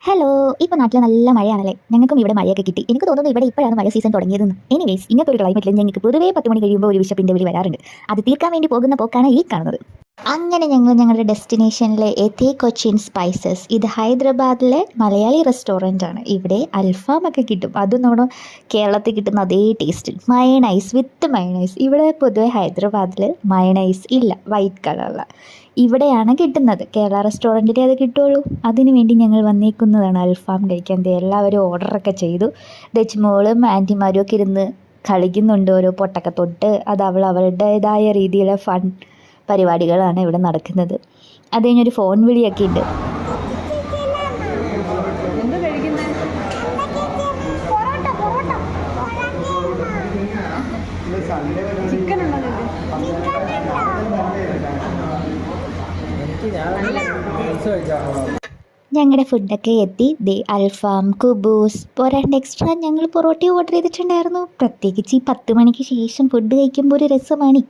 Hello, ഇപ്പോൾ നാട്ടിൽ നല്ല മഴയാണല്ലേ. ഞങ്ങൾക്കും ഇവിടെ മഴയൊക്കെ കിട്ടി. എനിക്ക് തോന്നുന്നു ഇവിടെ ഇപ്പോഴാണ് മഴ സീസൺ തുടങ്ങിയതെന്ന്. എനിവേസ്, ഇങ്ങനത്തെ ഒരു ക്ലൈമറ്റിൽ ഞങ്ങൾക്ക് പൊതുവേ 10 മണി കഴിയുമ്പോൾ ഒരു വിശപ്പിൻ്റെ വിളി വരാറുണ്ട്. അത് തീർക്കാൻ വേണ്ടി പോകുന്ന പോക്കാണ് ഈ കാണുന്നത്. അങ്ങനെ ഞങ്ങൾ ഞങ്ങളുടെ ഡെസ്റ്റിനേഷനിലെ എത്തി കൊച്ചിൻ സ്പൈസസ്. ഇത് ഹൈദരാബാദിലെ മലയാളി റെസ്റ്റോറൻ്റ് ആണ്. ഇവിടെ അൽഫാമൊക്കെ കിട്ടും. അതും നമ്മുടെ കേരളത്തിൽ കിട്ടുന്ന അതേ ടേസ്റ്റ്. മയണൈസ് വിത്ത് മയണൈസ്. ഇവിടെ പൊതുവെ ഹൈദരാബാദിൽ മയണൈസ് ഇല്ല, വൈറ്റ് കളറുള്ള. ഇവിടെയാണ് കിട്ടുന്നത്. കേരള റെസ്റ്റോറൻറ്റിലേ അത് കിട്ടുള്ളൂ. അതിനു വേണ്ടി ഞങ്ങൾ വന്നേക്കുന്നതാണ് അൽഫാം കഴിക്കാൻ. എല്ലാവരും ഓർഡറൊക്കെ ചെയ്തു. ദജ്മോളും ആൻറ്റിമാരും ഒക്കെ ഇരുന്ന് കളിക്കുന്നുണ്ട്. ഓരോ പൊട്ടൊക്കെ തൊട്ട് അത് അവളുടേതായ രീതിയിലെ ഫൺ പരിപാടികളാണ് ഇവിടെ നടക്കുന്നത്. അത് കഴിഞ്ഞൊരു ഫോൺ വിളിയൊക്കെ ഉണ്ട്. ഞങ്ങളുടെ ഫുഡൊക്കെ എത്തി. അൽഫാം, കുബൂസ്, പോരാണ്ട് എക്സ്ട്രാ ഞങ്ങൾ പൊറോട്ട ഓർഡർ ചെയ്തിട്ടുണ്ടായിരുന്നു. പ്രത്യേകിച്ച് ഈ 10 മണിക്ക് ശേഷം ഫുഡ് കഴിക്കുമ്പോൾ ഒരു രസമാണ്.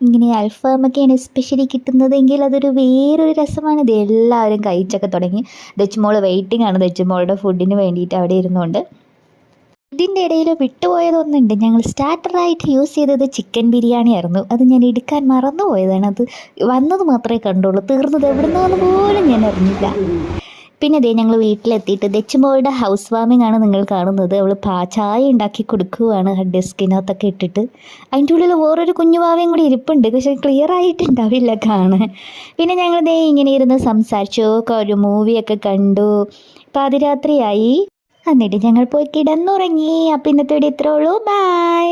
ഇങ്ങനെ അൽഫാമൊക്കെയാണ് എസ്പെഷ്യലി കിട്ടുന്നതെങ്കിൽ അതൊരു വേറൊരു രസമാണ്. ഇത് എല്ലാവരും കഴിച്ചൊക്കെ തുടങ്ങി. ദച്ചുമോൾ വെയിറ്റിംഗ് ആണ് ദച്ചുമോളുടെ ഫുഡിന് വേണ്ടിയിട്ട് അവിടെ ഇരുന്നുകൊണ്ട്. ഇതിൻ്റെ ഇടയിൽ വിട്ടുപോയതൊന്നുണ്ട്. ഞങ്ങൾ സ്റ്റാർട്ടറായിട്ട് യൂസ് ചെയ്തത് ചിക്കൻ ബിരിയാണി ആയിരുന്നു. അത് ഞാൻ എടുക്കാൻ മറന്നു പോയതാണ്. അത് വന്നത് മാത്രമേ കണ്ടുള്ളൂ. തീർന്നത് എവിടുന്നാന്ന് പോലും ഞാൻ അറിഞ്ഞില്ല. പിന്നെ അതേ ഞങ്ങൾ വീട്ടിലെത്തിയിട്ട് ദച്ചുമോളുടെ ഹൗസ് വാമിംഗ് ആണ് നിങ്ങൾ കാണുന്നത്. അവൾ ചായ ഉണ്ടാക്കി കൊടുക്കുകയാണ് ഡെസ്കിനകത്തൊക്കെ ഇട്ടിട്ട്. അതിൻ്റെ ഉള്ളിൽ വേറൊരു കുഞ്ഞു വാവയും കൂടി ഇരിപ്പുണ്ട്. പക്ഷേ ക്ലിയർ ആയിട്ടുണ്ടാവില്ല കാണാൻ. പിന്നെ ഞങ്ങൾ ഇങ്ങനെ ഇരുന്ന് സംസാരിച്ചു. ഒരു മൂവിയൊക്കെ കണ്ടു. പാതിരാത്രിയായി. എന്നിട്ട് ഞങ്ങൾ പോയി കിടന്നുറങ്ങി. അപ്പം ഇന്നത്തെ ഇവിടെ ഇത്രേ ഉള്ളൂ. ബൈ.